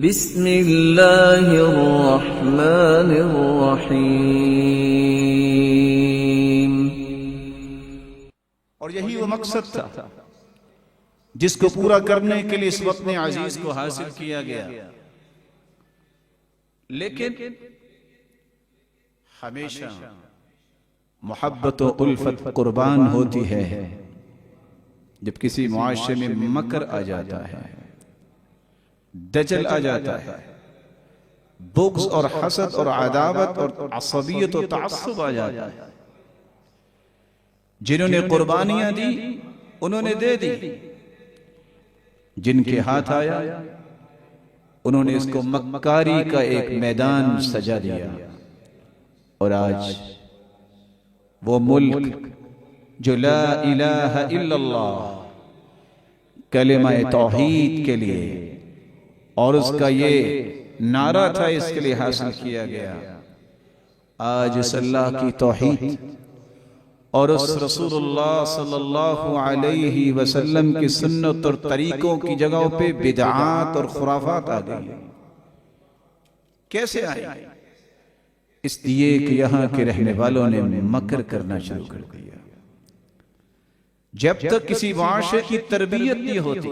بسم اللہ الرحمن الرحیم۔ اور یہی وہ مقصد تھا جس کو پورا کرنے کے لیے اس وقت عزیز کو حاصل کیا گیا، لیکن ہمیشہ محبت و الفت قربان ہوتی ہے جب کسی معاشرے میں مکر آ جاتا ہے، دجل آ جاتا ہے، بغض اور حسد اور عداوت اور عصبیت و تعصب آ جاتا ہے۔ جنہوں نے قربانیاں دی انہوں نے دے دی، جن کے ہاتھ آیا انہوں نے اس کو مکاری کا ایک میدان سجا دیا، اور آج وہ ملک جو لا الہ الا اللہ کلمہ توحید کے لیے اور اس کا یہ نعرہ تھا، اس کے لیے حاصل کیا گیا، آج اس اللہ کی توحید اور اس رسول اللہ صلی اللہ علیہ وسلم کی سنت اور طریقوں کی جگہوں پہ بدعات اور خرافات آ گئی۔ کیسے آئی؟ اس لیے کہ یہاں کے رہنے والوں نے مکر کرنا شروع کر دیا۔ جب تک کسی معاشرے کی تربیت نہیں ہوتی،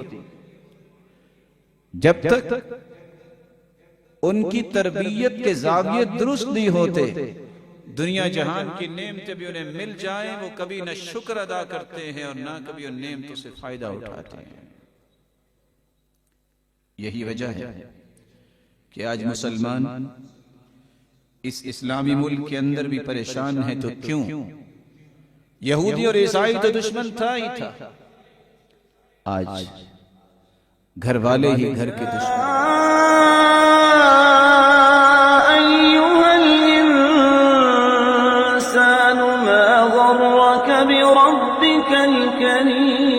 جب تک ان کی تربیت کے زاویے درست نہیں ہوتے، دنیا جہان کی نعمتیں بھی انہیں مل جائیں وہ کبھی نہ شکر ادا کرتے ہیں اور نہ کبھی ان نعمتوں سے فائدہ اٹھاتے ہیں۔ یہی وجہ ہے کہ آج مسلمان اس اسلامی ملک کے اندر بھی پریشان ہے، تو کیوں؟ یہودی اور عیسائی تو دشمن تھا ہی تھا، آج گھر والے ہی گھر کے دشمن۔ أيها الإنسان ما غرك بربك الكريم